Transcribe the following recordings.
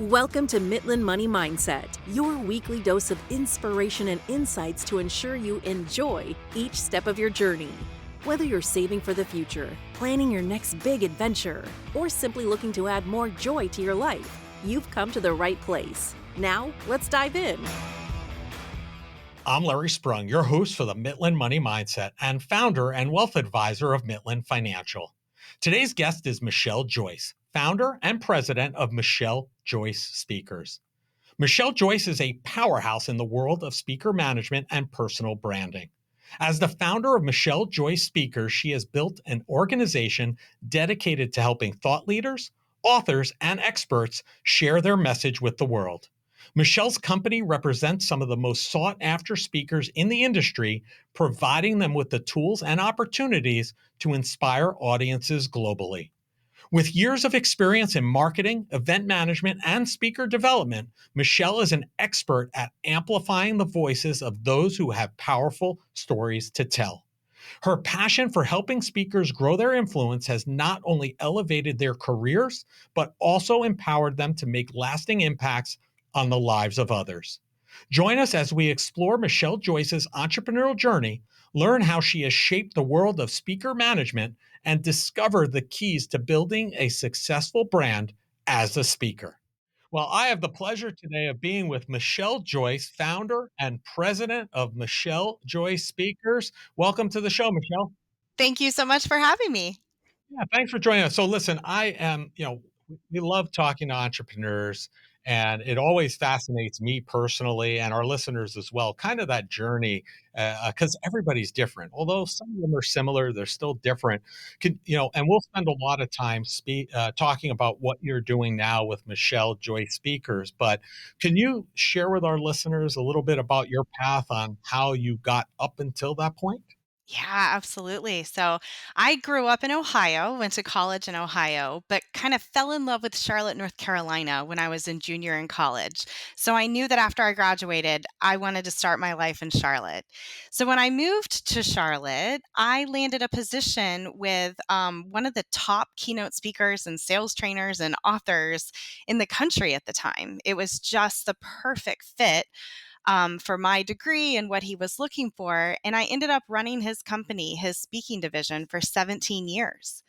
Welcome to Mitlin Money Mindset, your weekly dose of inspiration and insights to ensure you enjoy each step of your journey. Whether you're saving for the future, planning your next big adventure, or simply looking to add more joy to your life, you've come to the right place. Now, let's dive in. I'm Larry Sprung, your host for the Mitlin Money Mindset and founder and wealth advisor of Mitlin Financial. Today's guest is Michelle Joyce, founder and president of Michelle Joyce Speakers. Michelle Joyce is a powerhouse in the world of speaker management and personal branding. As the founder of Michelle Joyce Speakers, she has built an organization dedicated to helping thought leaders, authors, and experts share their message with the world. Michelle's company represents some of the most sought-after speakers in the industry, providing them with the tools and opportunities to inspire audiences globally. With years of experience in marketing, event management, and speaker development, Michelle is an expert at amplifying the voices of those who have powerful stories to tell. Her passion for helping speakers grow their influence has not only elevated their careers, but also empowered them to make lasting impacts on the lives of others. Join us as we explore Michelle Joyce's entrepreneurial journey, learn how she has shaped the world of speaker management, and discover the keys to building a successful brand as a speaker. Well, I have the pleasure today of being with Michelle Joyce, founder and president of Michelle Joyce Speakers. Welcome to the show, Michelle. Thank you so much for having me. Yeah, thanks for joining us. So listen, we love talking to entrepreneurs, and it always fascinates me personally and our listeners as well, kind of that journey, because everybody's different. Although some of them are similar, they're still different. And we'll spend a lot of time talking about what you're doing now with Michelle Joyce Speakers. But can you share with our listeners a little bit about your path on how you got up until that point? Yeah, absolutely. So I grew up in Ohio, went to college in Ohio, but kind of fell in love with Charlotte, North Carolina when I was in junior in college. So I knew that after I graduated, I wanted to start my life in Charlotte. So when I moved to Charlotte, I landed a position with one of the top keynote speakers and sales trainers and authors in the country at the time. It was just the perfect fit for my degree and what he was looking for. And I ended up running his company, his speaking division, for 17 years.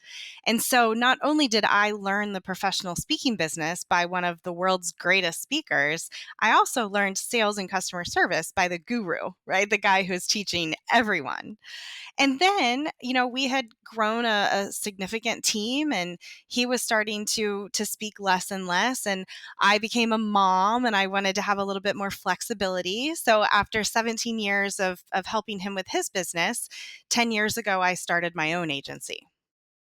And so not only did I learn the professional speaking business by one of the world's greatest speakers, I also learned sales and customer service by the guru, right? The guy who's teaching everyone. And then, we had grown a significant team and he was starting to speak less and less. And I became a mom and I wanted to have a little bit more flexibility. So after 17 years of helping him with his business, 10 years ago, I started my own agency.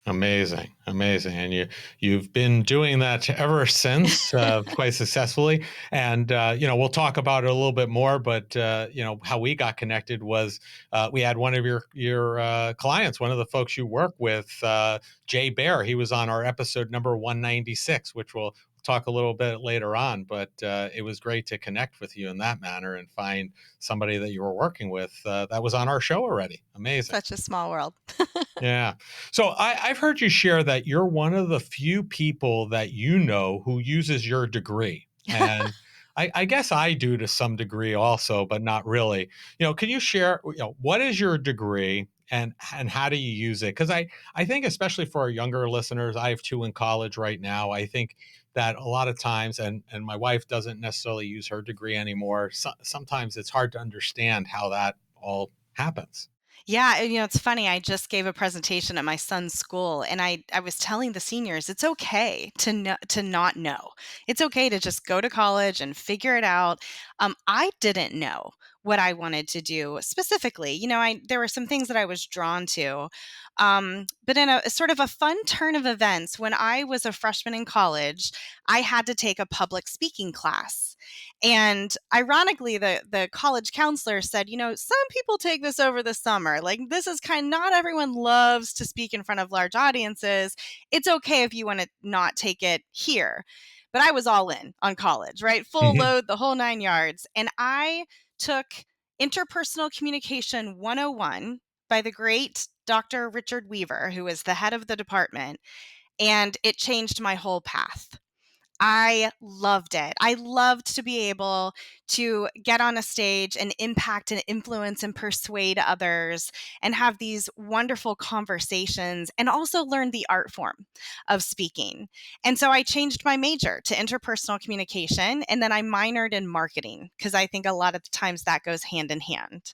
Amazing, amazing, and you've been doing that ever since, quite successfully. And we'll talk about it a little bit more. But how we got connected was we had one of your clients, one of the folks you work with, Jay Bear. He was on our episode number 196, which we'll talk a little bit later on. But it was great to connect with you in that manner and find somebody that you were working with that was on our show already. Amazing. Such a small world. Yeah. So I've heard you share that you're one of the few people that you know who uses your degree. And I guess I do to some degree also, but not really. Can you share, what is your degree and how do you use it? Because I think especially for our younger listeners, I have two in college right now. I think that a lot of times, and my wife doesn't necessarily use her degree anymore. Sometimes it's hard to understand how that all happens. Yeah, and it's funny. I just gave a presentation at my son's school, and I was telling the seniors it's okay to not know. It's okay to just go to college and figure it out. I didn't know what I wanted to do specifically. I there were some things that I was drawn to, but in a sort of a fun turn of events, when I was a freshman in college, I had to take a public speaking class. And ironically, the college counselor said, some people take this over the summer. Like, this is not everyone loves to speak in front of large audiences. It's okay if you want to not take it here. But I was all in on college, right? Full Mhm. load, the whole 9 yards. And I took Interpersonal Communication 101 by the great Dr. Richard Weaver, who was the head of the department. And it changed my whole path. I loved it. I loved to be able to get on a stage and impact and influence and persuade others and have these wonderful conversations and also learn the art form of speaking. And so I changed my major to interpersonal communication, and then I minored in marketing because I think a lot of the times that goes hand in hand.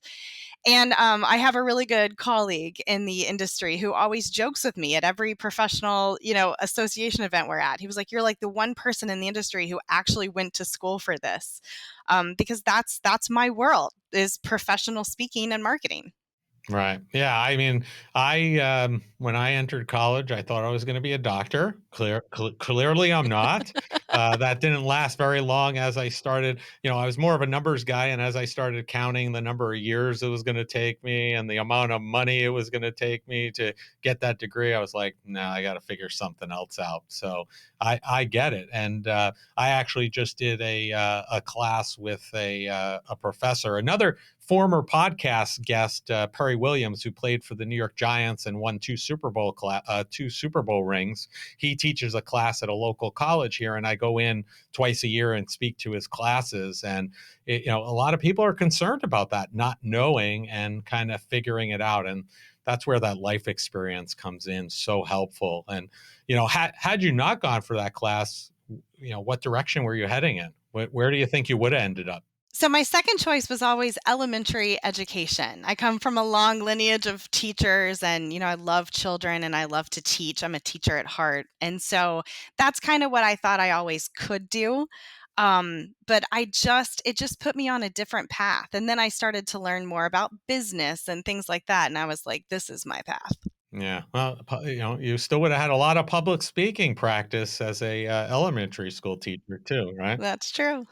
And I have a really good colleague in the industry who always jokes with me at every professional, association event we're at. He was like, "You're like the one person in the industry who actually went to school for this," because that's my world is professional speaking and marketing. Right. Yeah. I mean, when I entered college, I thought I was going to be a doctor. Clearly, I'm not. That didn't last very long. As I started, I was more of a numbers guy, and as I started counting the number of years it was going to take me and the amount of money it was going to take me to get that degree, I was like, no, I got to figure something else out. So I get it, and I actually just did a class with a professor, another former podcast guest, Perry Williams, who played for the New York Giants and won two Super Bowl rings. He teaches a class at a local college here, and I go in twice a year and speak to his classes. And a lot of people are concerned about that, not knowing and kind of figuring it out. And that's where that life experience comes in, so helpful. And had you not gone for that class, what direction were you heading in? Where do you think you would have ended up? So my second choice was always elementary education. I come from a long lineage of teachers and I love children and I love to teach. I'm a teacher at heart. And so that's kind of what I thought I always could do. But it just put me on a different path. And then I started to learn more about business and things like that. And I was like, this is my path. Yeah, well, you still would have had a lot of public speaking practice as a elementary school teacher too, right? That's true.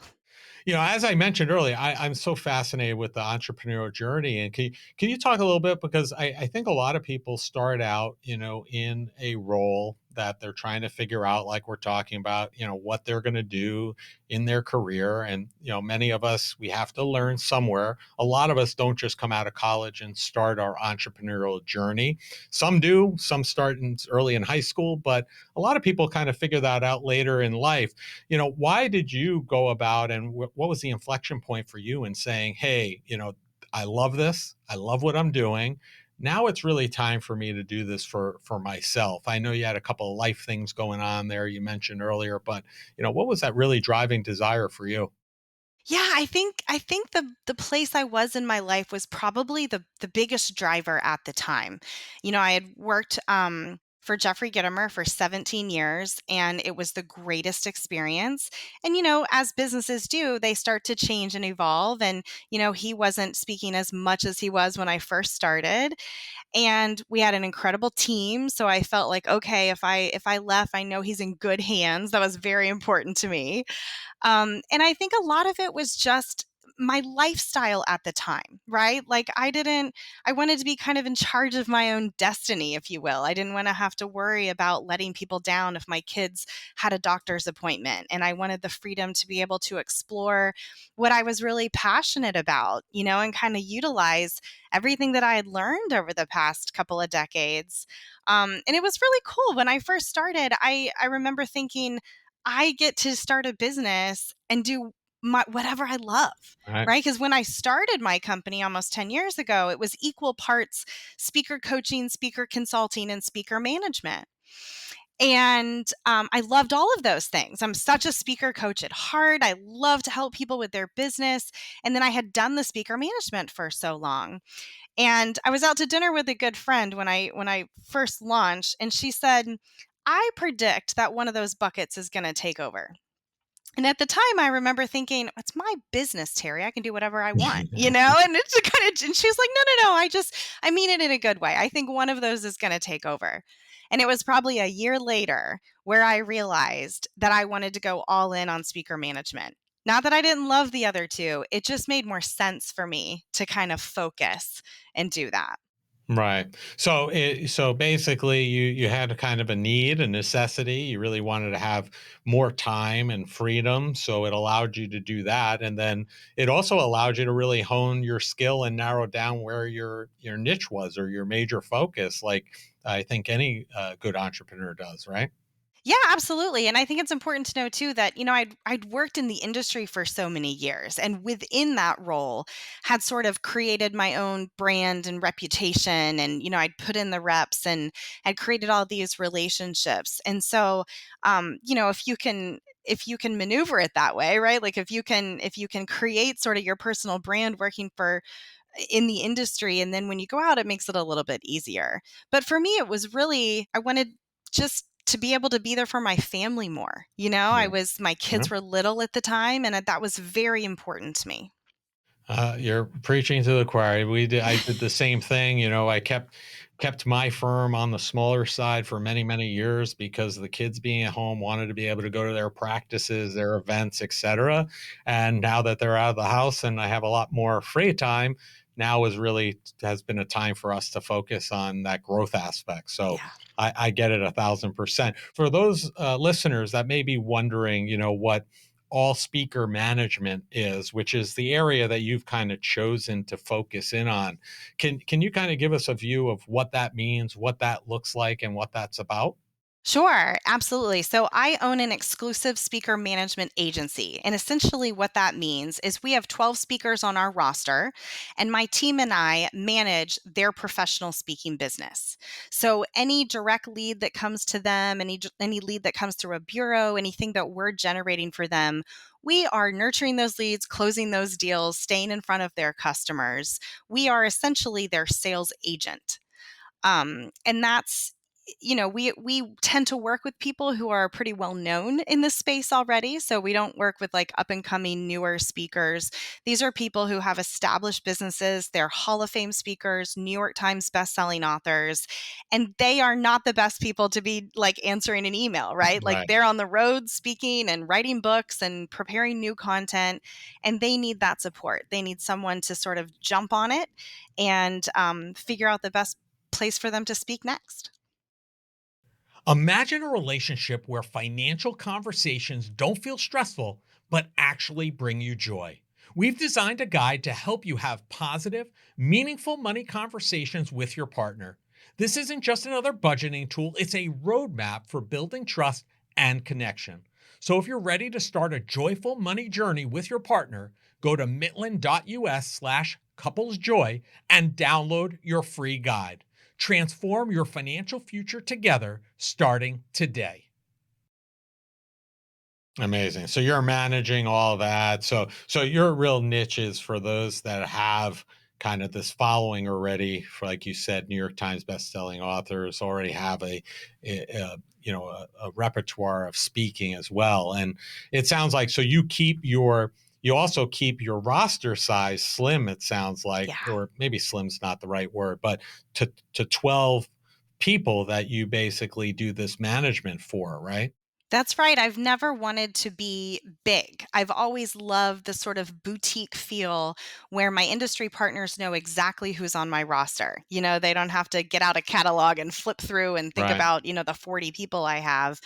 As I mentioned earlier, I'm so fascinated with the entrepreneurial journey. And can you talk a little bit? Because I think a lot of people start out, in a role that they're trying to figure out, like we're talking about, what they're going to do in their career. And, many of us, we have to learn somewhere. A lot of us don't just come out of college and start our entrepreneurial journey. Some do, some start early in high school, but a lot of people kind of figure that out later in life. Why did you go about, and what was the inflection point for you in saying, hey, I love this. I love what I'm doing. Now it's really time for me to do this for myself. I know you had a couple of life things going on there you mentioned earlier, but what was that really driving desire for you? Yeah, I think the place I was in my life was probably the biggest driver at the time. I had worked for Jeffrey Gitomer for 17 years and it was the greatest experience. And as businesses do, they start to change and evolve and he wasn't speaking as much as he was when I first started. And we had an incredible team, so I felt like okay, if I left, I know he's in good hands. That was very important to me. And I think a lot of it was just my lifestyle at the time, right? Like I wanted to be kind of in charge of my own destiny, if you will. I didn't want to have to worry about letting people down if my kids had a doctor's appointment. And I wanted the freedom to be able to explore what I was really passionate about, and kind of utilize everything that I had learned over the past couple of decades. And it was really cool. When I first started, I remember thinking, I get to start a business and do whatever I love, All right. right? Because when I started my company almost 10 years ago, it was equal parts speaker coaching, speaker consulting, and speaker management. And I loved all of those things. I'm such a speaker coach at heart. I love to help people with their business. And then I had done the speaker management for so long. And I was out to dinner with a good friend when I first launched, and she said, "I predict that one of those buckets is going to take over." And at the time, I remember thinking, "It's my business, Terry. I can do whatever I want." And it's kind of, and she was like, "No, no, no. I mean it in a good way. I think one of those is going to take over." And it was probably a year later where I realized that I wanted to go all in on speaker management. Not that I didn't love the other two, it just made more sense for me to kind of focus and do that. Right. So basically you had a kind of a need, a necessity. You really wanted to have more time and freedom, so it allowed you to do that, and then it also allowed you to really hone your skill and narrow down where your niche was or your major focus, like I think any good entrepreneur does, right? Yeah, absolutely. And I think it's important to know too that, I'd worked in the industry for so many years, and within that role had sort of created my own brand and reputation, and I'd put in the reps and had created all these relationships. And so if you can maneuver it that way, right? Like if you can create sort of your personal brand working for in the industry, and then when you go out it makes it a little bit easier. But for me it was really, I wanted just to be able to be there for my family more. Yeah. My Yeah. kids were little at the time, and that was very important to me. You're preaching to the choir. I did the same thing. I kept my firm on the smaller side for many, many years because the kids being at home wanted to be able to go to their practices, their events, etc. And now that they're out of the house and I have a lot more free time, now is really has been a time for us to focus on that growth aspect. So Yeah. I get it 1,000%. For those listeners that may be wondering, what all speaker management is, which is the area that you've kind of chosen to focus in on. Can you kind of give us a view of what that means, what that looks like, and what that's about? Sure, absolutely. So I own an exclusive speaker management agency. And essentially, what that means is we have 12 speakers on our roster, and my team and I manage their professional speaking business. So any direct lead that comes to them, any lead that comes through a bureau, anything that we're generating for them, we are nurturing those leads, closing those deals, staying in front of their customers. We are essentially their sales agent. And that's, we tend to work with people who are pretty well known in this space already. So we don't work with like up and coming newer speakers. These are people who have established businesses. They're Hall of Fame speakers, New York Times bestselling authors, and they are not the best people to be like answering an email, right? Like Right. they're on the road speaking and writing books and preparing new content, and they need that support. They need someone to sort of jump on it and figure out the best place for them to speak next. Imagine a relationship where financial conversations don't feel stressful, but actually bring you joy. We've designed a guide to help you have positive, meaningful money conversations with your partner. This isn't just another budgeting tool, it's a roadmap for building trust and connection. So if you're ready to start a joyful money journey with your partner, go to mitlin.us/couplesjoy and download your free guide. Transform your financial future together starting today. Amazing. So you're managing all that. So your real niche is for those that have kind of this following already, for like you said, New York Times best-selling authors already have a repertoire of speaking as well. And it sounds like so you also keep your roster size slim, it sounds like, Yeah. or maybe slim's not the right word, but to 12 people that you basically do this management for, right? That's right. I've never wanted to be big. I've always loved the sort of boutique feel where my industry partners know exactly who's on my roster. They don't have to get out a catalog and flip through and think Right. about, the 40 people I have.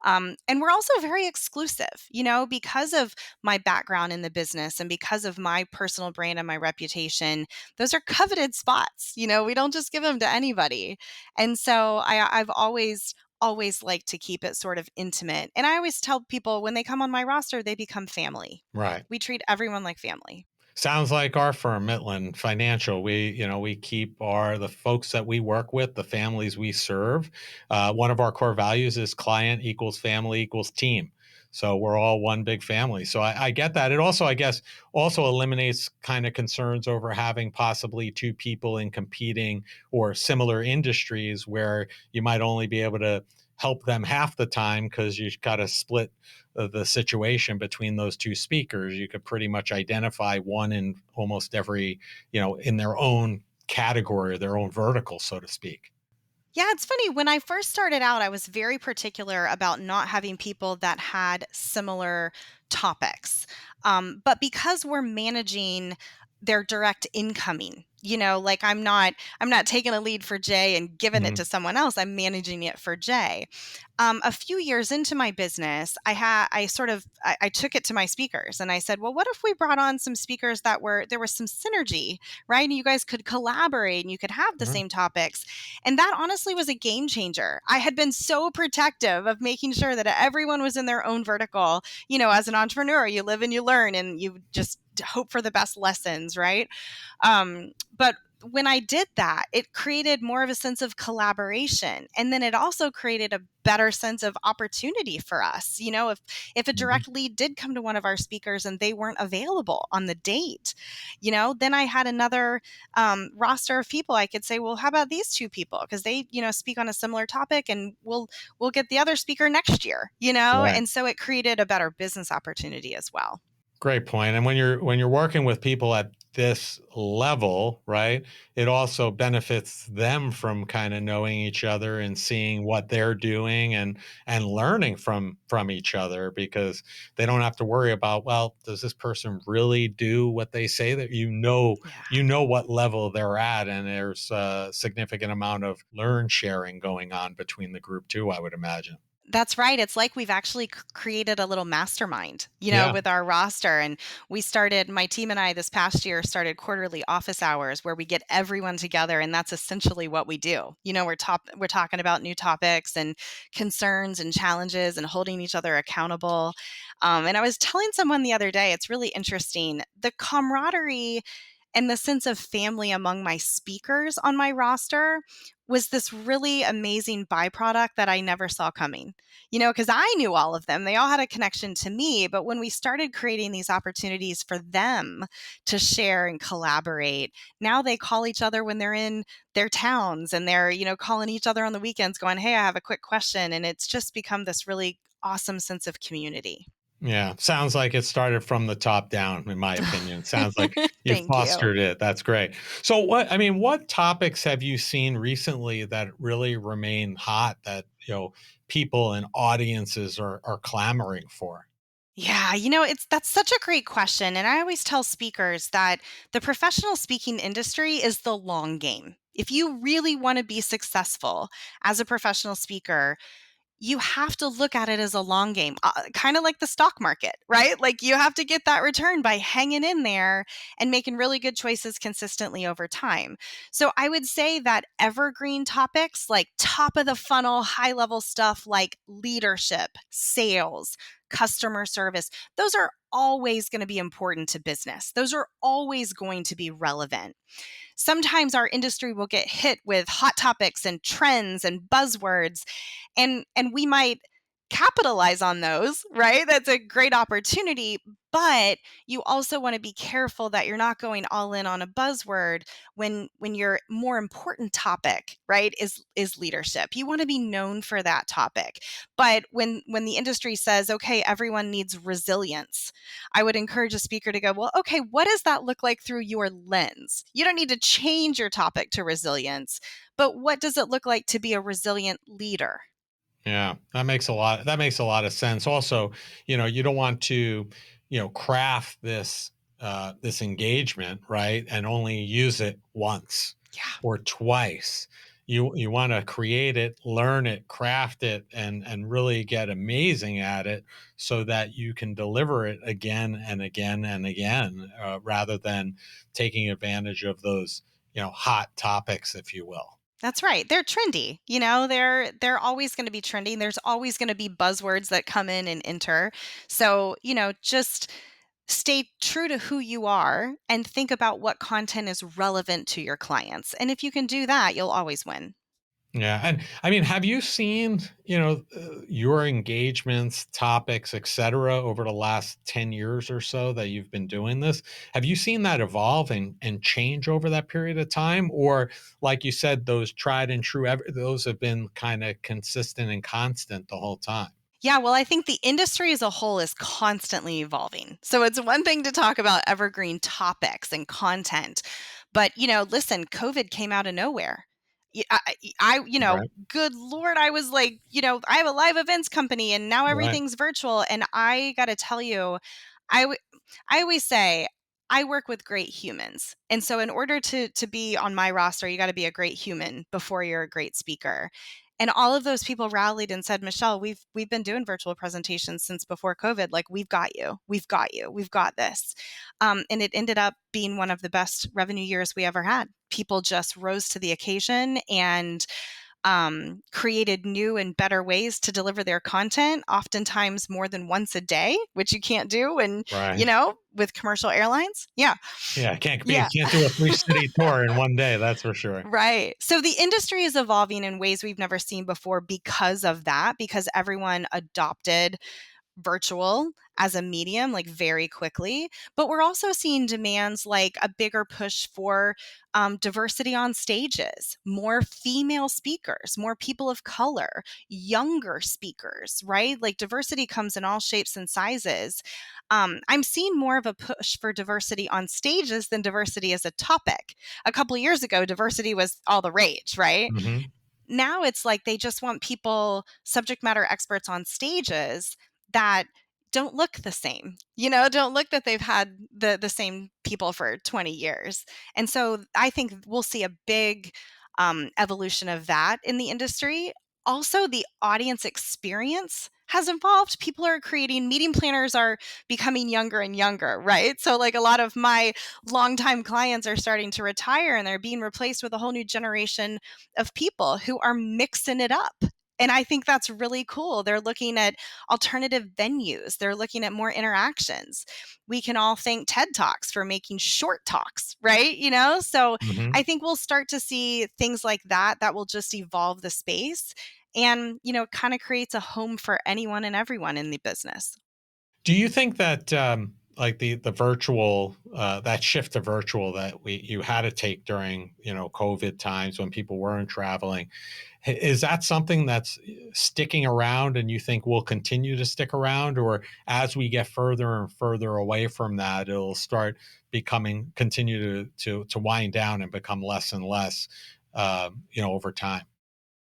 And we're also very exclusive, because of my background in the business and because of my personal brand and my reputation. Those are coveted spots. We don't just give them to anybody. And so I've always like to keep it sort of intimate. And I always tell people when they come on my roster, they become family. Right. We treat everyone like family. Sounds like our firm, Mitlin Financial. We keep the folks that we work with, the families we serve. One of our core values is client equals family equals team. So we're all one big family. So I get that. It also, I guess, also eliminates kind of concerns over having possibly two people in competing or similar industries where you might only be able to help them half the time because you've got to split the situation between those two speakers. You could pretty much identify one in almost every, in their own category, their own vertical, so to speak. Yeah, it's funny. When I first started out, I was very particular about not having people that had similar topics. But because we're managing their direct incoming, Like I'm not taking a lead for Jay and giving it to Mhm. someone else. I'm managing it for Jay. A few years into my business, I took it to my speakers and I said, well, what if we brought on some speakers there was some synergy, right? And you guys could collaborate and you could have the Mhm. same topics. And that honestly was a game changer. I had been so protective of making sure that everyone was in their own vertical. As an entrepreneur, you live and you learn and you just hope for the best lessons, right? But when I did that, it created more of a sense of collaboration. And then it also created a better sense of opportunity for us. If a Mhm. direct lead did come to one of our speakers and they weren't available on the date, then I had another roster of people I could say, well, how about these two people? Because they, speak on a similar topic and we'll get the other speaker next year, Right. and so it created a better business opportunity as well. Great point. And when you're working with people at this level, right, it also benefits them from kind of knowing each other and seeing what they're doing and learning from each other because they don't have to worry about, well, does this person really do what they say that Yeah. you know what level they're at, and there's a significant amount of learn sharing going on between the group too, I would imagine. That's right. It's like we've actually created a little mastermind, Yeah. with our roster. And my team and I this past year started quarterly office hours where we get everyone together. And that's essentially what we do. We're talking about new topics and concerns and challenges and holding each other accountable. And I was telling someone the other day, it's really interesting. The camaraderie and the sense of family among my speakers on my roster was this really amazing byproduct that I never saw coming. Because I knew all of them. They all had a connection to me. But when we started creating these opportunities for them to share and collaborate, now they call each other when they're in their towns and they're, calling each other on the weekends going, hey, I have a quick question. And it's just become this really awesome sense of community. Yeah, sounds like it started from the top down, in my opinion. Sounds like you Thank you. fostered it. That's great. So what topics have you seen recently that really remain hot that, people and audiences are clamoring for? Yeah, that's such a great question. And I always tell speakers that the professional speaking industry is the long game. If you really want to be successful as a professional speaker, you have to look at it as a long game, kind of like the stock market, right? Like you have to get that return by hanging in there and making really good choices consistently over time. So I would say that evergreen topics like top of the funnel, high level stuff like leadership, sales, customer service, those are always going to be important to business. Those are always going to be relevant. Sometimes our industry will get hit with hot topics and trends and buzzwords, and we might capitalize on those, right? That's a great opportunity, but you also want to be careful that you're not going all in on a buzzword when your more important topic, right, is leadership. You want to be known for that topic. But when the industry says, okay, everyone needs resilience, I would encourage a speaker to go, well, okay, what does that look like through your lens? You don't need to change your topic to resilience, but what does it look like to be a resilient leader? Yeah, that makes a lot of sense. Also, you don't want to, craft this engagement, right? And only use it once Yeah. or twice. You want to create it, learn it, craft it, and really get amazing at it so that you can deliver it again and again and again, rather than taking advantage of those, hot topics, if you will. That's right. They're trendy. They're always going to be trending. There's always going to be buzzwords that come in and enter. So, just stay true to who you are and think about what content is relevant to your clients. And if you can do that, you'll always win. Yeah, and I mean, have you seen, your engagements, topics, et cetera, over the last 10 years or so that you've been doing this? Have you seen that evolve and change over that period of time? Or like you said, those tried and true, those have been kind of consistent and constant the whole time? Yeah, well, I think the industry as a whole is constantly evolving. So it's one thing to talk about evergreen topics and content, but listen, COVID came out of nowhere. Y- Right. good Lord, I was like, I have a live events company and now Right. everything's virtual. And I got to tell you, I, w- I always say, I work with great humans. And so in order to be on my roster, you got to be a great human before you're a great speaker. And all of those people rallied and said, Michelle, we've been doing virtual presentations since before COVID. Like, we've got you. We've got you. We've got this. And it ended up being one of the best revenue years we ever had. People just rose to the occasion and created new and better ways to deliver their content, oftentimes more than once a day, which you can't do. And, Right. with commercial airlines. Yeah. Yeah, can't be Yeah. can't do a 3-city tour in one day, that's for sure. Right. So the industry is evolving in ways we've never seen before because of that, because everyone adopted virtual as a medium like very quickly. But we're also seeing demands like a bigger push for diversity on stages, more female speakers, more people of color, younger speakers, right? Like, diversity comes in all shapes and sizes. I'm seeing more of a push for diversity on stages than diversity as a topic. A couple of years ago, diversity was all the rage, right? Mhm. Now it's like they just want people, subject matter experts on stages that don't look the same, don't look that they've had the same people for 20 years. And so I think we'll see a big evolution of that in the industry. Also, the audience experience has evolved. People are creating, meeting planners are becoming younger and younger, right? So, like, a lot of my longtime clients are starting to retire and they're being replaced with a whole new generation of people who are mixing it up. And I think that's really cool. They're looking at alternative venues, they're looking at more interactions. We can all thank TED Talks for making short talks, right? So I Mhm. think we'll start to see things like that that will just evolve the space and, kind of creates a home for anyone and everyone in the business. Do you think that, like the virtual, that shift to virtual that you had to take during, COVID times when people weren't traveling, is that something that's sticking around and you think will continue to stick around, or as we get further and further away from that, it'll start continue to wind down and become less and less, over time?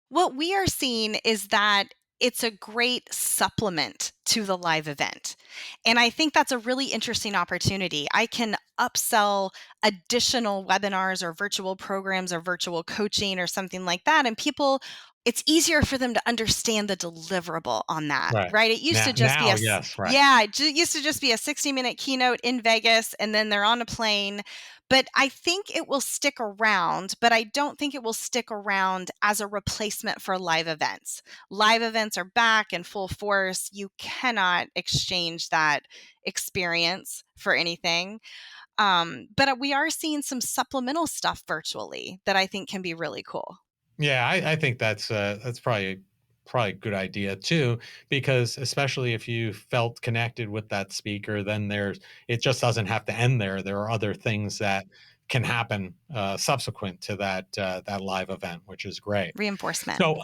What we are seeing is that it's a great supplement to the live event. And I think that's a really interesting opportunity. I can upsell additional webinars or virtual programs or virtual coaching or something like that. And people, it's easier for them to understand the deliverable on that, Right. right? It used to just be Now, yes, right. yeah, it used to just be a 60-minute keynote in Vegas and then they're on a plane. But I think it will stick around, but I don't think it will stick around as a replacement for live events. Live events are back in full force. You cannot exchange that experience for anything. But we are seeing some supplemental stuff virtually that I think can be really cool. Yeah, I think that's probably a good idea too, because especially if you felt connected with that speaker, then it just doesn't have to end there. There are other things that can happen subsequent to that live event, which is great. Reinforcement. So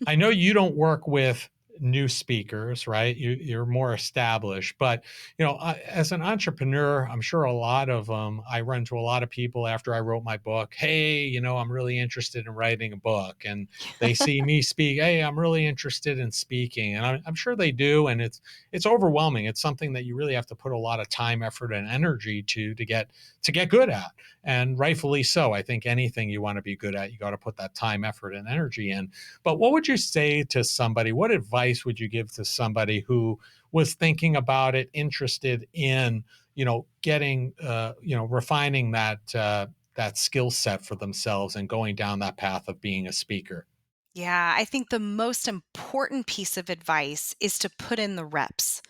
I know you don't work with new speakers, right? You're more established, but as an entrepreneur, I'm sure a lot of I run into a lot of people after I wrote my book. Hey, I'm really interested in writing a book, and they see me speak. Hey, I'm really interested in speaking, and I'm sure they do. And it's overwhelming. It's something that you really have to put a lot of time, effort, and energy to get good at, and rightfully so. I think anything you want to be good at, you got to put that time, effort, and energy in. But what would you say to somebody? What advice would you give to somebody who was thinking about it, interested in, getting, refining that skill set for themselves and going down that path of being a speaker? Yeah, I think the most important piece of advice is to put in the reps,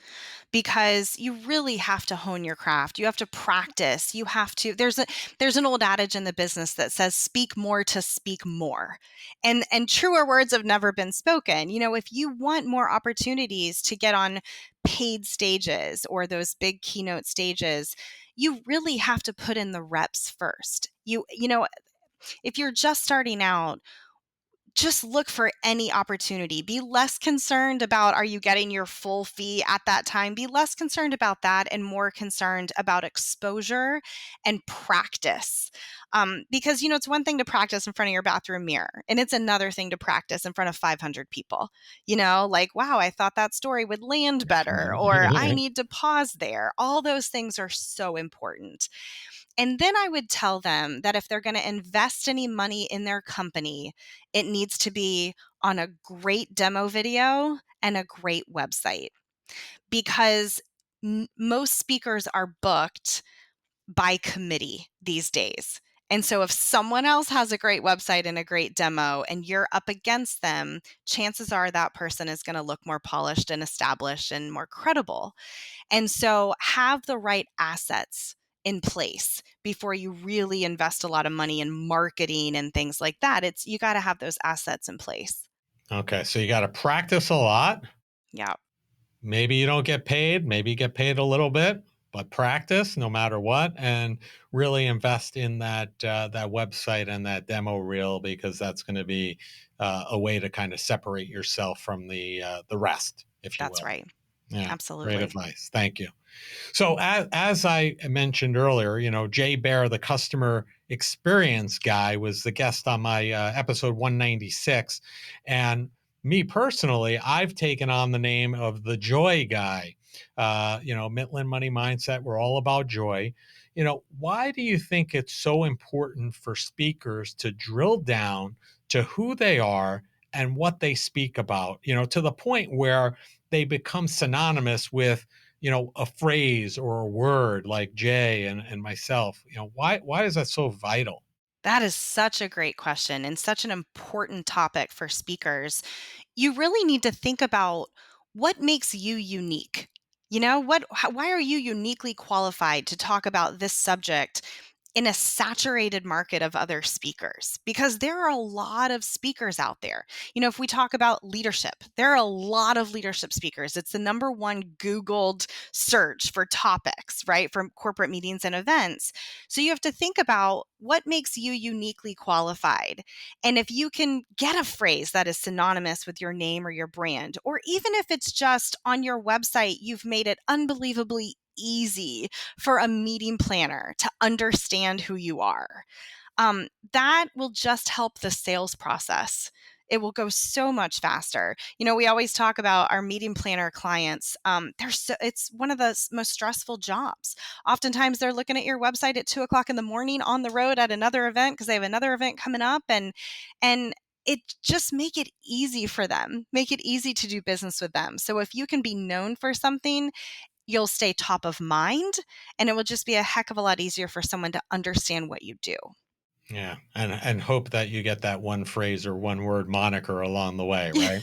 because you really have to hone your craft. You have to practice. You have to there's an old adage in the business that says speak more to speak more. And truer words have never been spoken. If you want more opportunities to get on paid stages or those big keynote stages, you really have to put in the reps first. If you're just starting out, just look for any opportunity. Be less concerned about, are you getting your full fee at that time? Be less concerned about that and more concerned about exposure and practice. Because, it's one thing to practice in front of your bathroom mirror, and it's another thing to practice in front of 500 people. Like, wow, I thought that story would land better, or I need to pause there. All those things are so important. And then I would tell them that if they're going to invest any money in their company, it needs to be on a great demo video and a great website, because most speakers are booked by committee these days. And so if someone else has a great website and a great demo and you're up against them, chances are that person is going to look more polished and established and more credible. And so have the right assets in place before you really invest a lot of money in marketing and things like that. You got to have those assets in place. Okay, so you got to practice a lot. Yeah, Maybe you don't get paid, maybe you get paid a little bit, but practice no matter what, and really invest in that website and that demo reel, because that's going to be a way to kind of separate yourself from the rest, if you that's will. right. Yeah, great Absolutely. advice. Thank you. So as I mentioned earlier, Jay Bear, the customer experience guy, was the guest on my episode 196, and me personally, I've taken on the name of the joy guy. Mitlin Money Mindset, we're all about joy. Why do you think it's so important for speakers to drill down to who they are and what they speak about, to the point where they become synonymous with a phrase or a word like Jay and myself? Why is that so vital? That is such a great question and such an important topic for speakers. You really need to think about what makes you unique. Why are you uniquely qualified to talk about this subject in a saturated market of other speakers? Because there are a lot of speakers out there. If we talk about leadership, there are a lot of leadership speakers. It's the number one Googled search for topics, right? For corporate meetings and events. So you have to think about what makes you uniquely qualified. And if you can get a phrase that is synonymous with your name or your brand, or even if it's just on your website, you've made it unbelievably easy for a meeting planner to understand who you are. That will just help the sales process. It will go so much faster. We always talk about our meeting planner clients. It's one of the most stressful jobs. Oftentimes they're looking at your website at 2:00 in the morning on the road at another event because they have another event coming up, and it just make it easy for them, make it easy to do business with them. So if you can be known for something, you'll stay top of mind, and it will just be a heck of a lot easier for someone to understand what you do. Yeah, and hope that you get that one phrase or one word moniker along the way, right?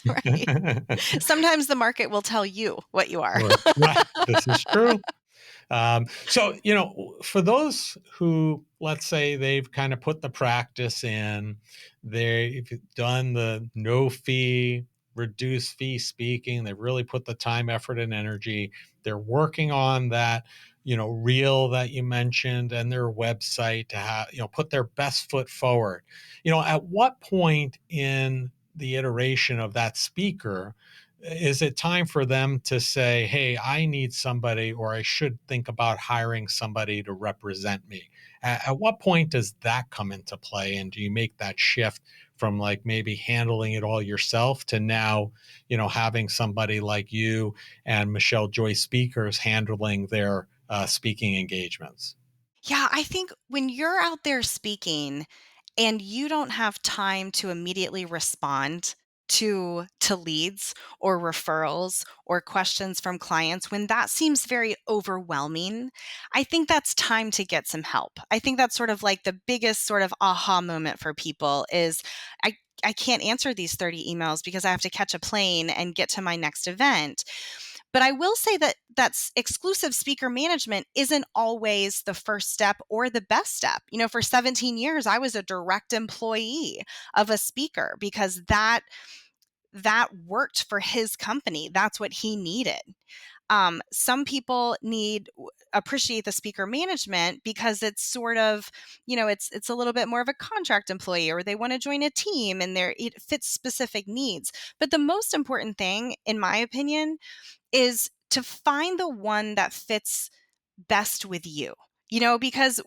Right. Sometimes the market will tell you what you are. Right. This is true. So, for those who, let's say, they've kind of put the practice in, they've done the no fee, reduced fee speaking, they've really put the time, effort, and energy. They're working on that, reel that you mentioned and their website to have, put their best foot forward. At what point in the iteration of that speaker is it time for them to say, hey, I need somebody, or I should think about hiring somebody to represent me? At what point does that come into play? And do you make that shift from like maybe handling it all yourself to now, having somebody like you and Michelle Joyce Speakers handling their speaking engagements? Yeah, I think when you're out there speaking and you don't have time to immediately respond to leads or referrals or questions from clients, when that seems very overwhelming, I think that's time to get some help. I think that's sort of like the biggest sort of aha moment for people is I can't answer these 30 emails because I have to catch a plane and get to my next event. But I will say that that's exclusive speaker management isn't always the first step or the best step. For 17 years, I was a direct employee of a speaker because that worked for his company. That's what he needed. Some people need appreciate the speaker management because it's sort of, it's a little bit more of a contract employee, or they want to join a team and it fits specific needs. But the most important thing, in my opinion, is to find the one that fits best with you. Because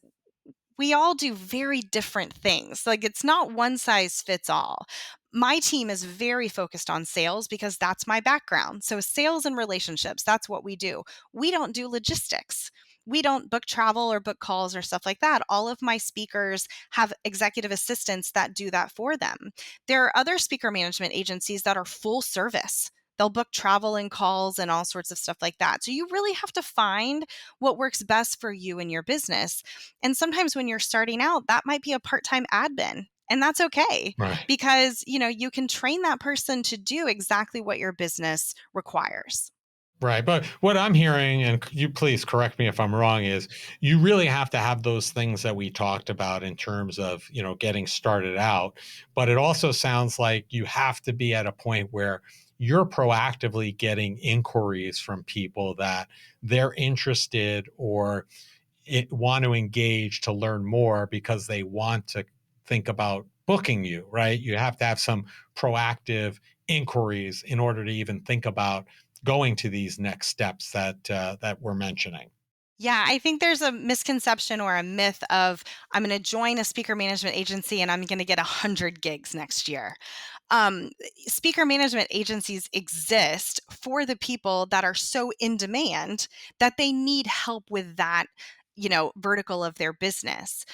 we all do very different things. Like, it's not one size fits all. My team is very focused on sales because that's my background. So, sales and relationships, that's what we do. We don't do logistics. We don't book travel or book calls or stuff like that. All of my speakers have executive assistants that do that for them. There are other speaker management agencies that are full service. They'll book travel and calls and all sorts of stuff like that. So you really have to find what works best for you and your business. And sometimes when you're starting out, that might be a part-time admin. And that's okay, Right. because, you can train that person to do exactly what your business requires. Right. But what I'm hearing, and you please correct me if I'm wrong, is you really have to have those things that we talked about in terms of, getting started out. But it also sounds like you have to be at a point where you're proactively getting inquiries from people that they're interested or want to engage to learn more because they want to think about booking you, right? You have to have some proactive inquiries in order to even think about going to these next steps that we're mentioning. Yeah, I think there's a misconception or a myth of, I'm going to join a speaker management agency and I'm going to get 100 gigs next year. um, Speaker management agencies exist for the people that are so in demand that they need help with that, vertical of their business.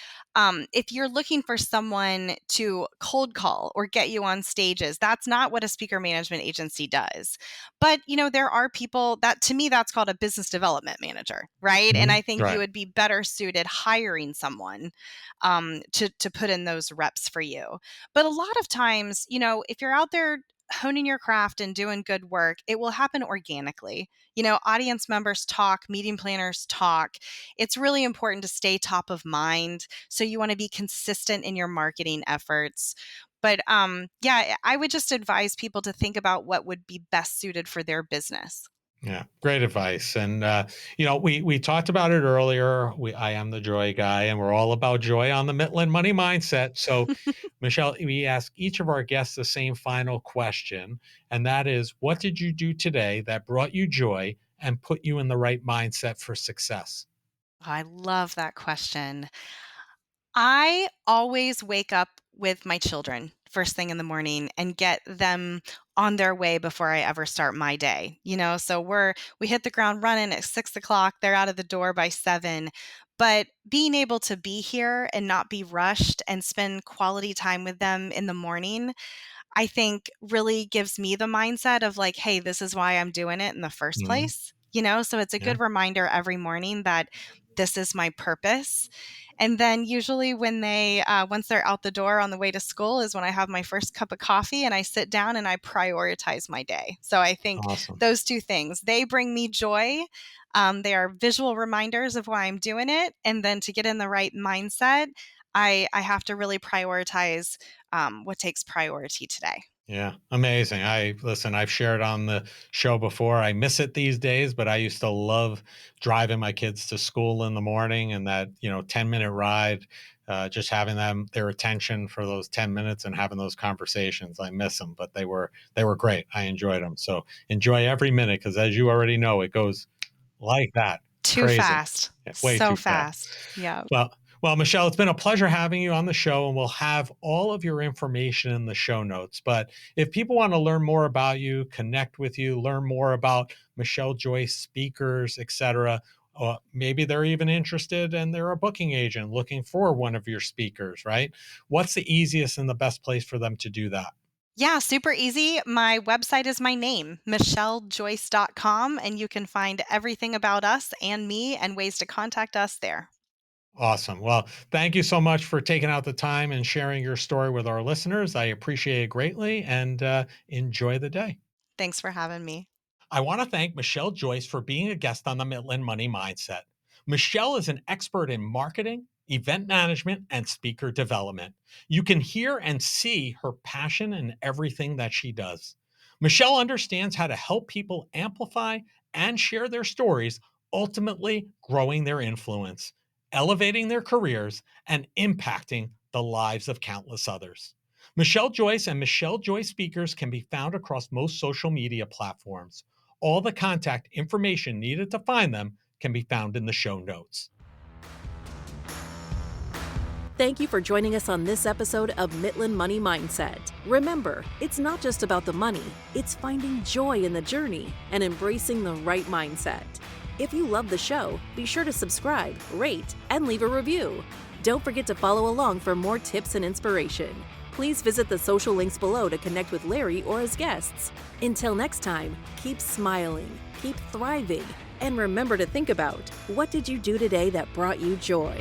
If you're looking for someone to cold call or get you on stages, that's not what a speaker management agency does. But, there are people that, to me, that's called a business development manager, right? And Mhm. I think you Right. would be better suited hiring someone to put in those reps for you. But a lot of times, if you're out there honing your craft and doing good work, it will happen organically. Audience members talk, meeting planners talk. It's really important to stay top of mind. So you want to be consistent in your marketing efforts. But yeah, I would just advise people to think about what would be best suited for their business. Yeah, great advice. And we talked about it earlier. I am the joy guy, and we're all about joy on the Mitlin Money Mindset. So, Michelle, we ask each of our guests the same final question, and that is, what did you do today that brought you joy and put you in the right mindset for success? I love that question. I always wake up with my children first thing in the morning and get them on their way before I ever start my day. So we hit the ground running at 6 o'clock. They're out of the door by 7. But being able to be here and not be rushed and spend quality time with them in the morning, I think really gives me the mindset of like, hey, this is why I'm doing it in the first Mhm. place. So it's a Yeah, good reminder every morning that this is my purpose. And then usually when once they're out the door on the way to school is when I have my first cup of coffee and I sit down and I prioritize my day. So I think awesome. those two things, they bring me joy. They are visual reminders of why I'm doing it. And then to get in the right mindset, I have to really prioritize what takes priority today. Yeah, amazing. I've shared on the show before. I miss it these days, but I used to love driving my kids to school in the morning and that, 10-minute ride, just having their attention for those 10 minutes and having those conversations. I miss them, but they were great. I enjoyed them. So enjoy every minute because as you already know, it goes like that. It's Too crazy. fast. Yeah, way So too fast. fast. Yeah. Well, Michelle, it's been a pleasure having you on the show, and we'll have all of your information in the show notes. But if people want to learn more about you, connect with you, learn more about Michelle Joyce speakers, etc., maybe they're even interested and they're a booking agent looking for one of your speakers, right? What's the easiest and the best place for them to do that? Yeah, super easy. My website is my name, michellejoyce.com, and you can find everything about us and me and ways to contact us there. Awesome. Well, thank you so much for taking out the time and sharing your story with our listeners. I appreciate it greatly and enjoy the day. Thanks for having me. I want to thank Michelle Joyce for being a guest on the Mitlin Money Mindset. Michelle is an expert in marketing, event management, and speaker development. You can hear and see her passion in everything that she does. Michelle understands how to help people amplify and share their stories, ultimately growing their influence, elevating their careers, and impacting the lives of countless others. Michelle Joyce and Michelle Joyce Speakers can be found across most social media platforms. All the contact information needed to find them can be found in the show notes. Thank you for joining us on this episode of Mitlin Money Mindset. Remember, it's not just about the money, it's finding joy in the journey and embracing the right mindset. If you love the show, be sure to subscribe, rate, and leave a review. Don't forget to follow along for more tips and inspiration. Please visit the social links below to connect with Larry or his guests. Until next time, keep smiling, keep thriving, and remember to think about, what did you do today that brought you joy?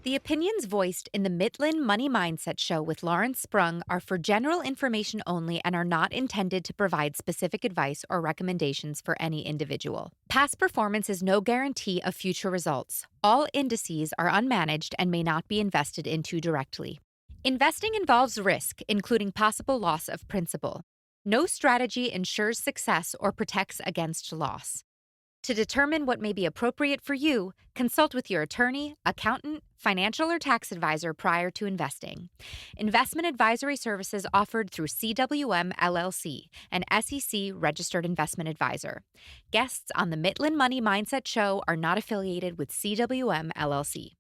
The opinions voiced in the Mitlin Money Mindset show with Lawrence Sprung are for general information only and are not intended to provide specific advice or recommendations for any individual. Past performance is no guarantee of future results. All indices are unmanaged and may not be invested into directly. Investing involves risk, including possible loss of principal. No strategy ensures success or protects against loss. To determine what may be appropriate for you, consult with your attorney, accountant, financial or tax advisor prior to investing. Investment advisory services offered through CWM LLC, an SEC registered investment advisor. Guests on the Mitlin Money Mindset show are not affiliated with CWM LLC.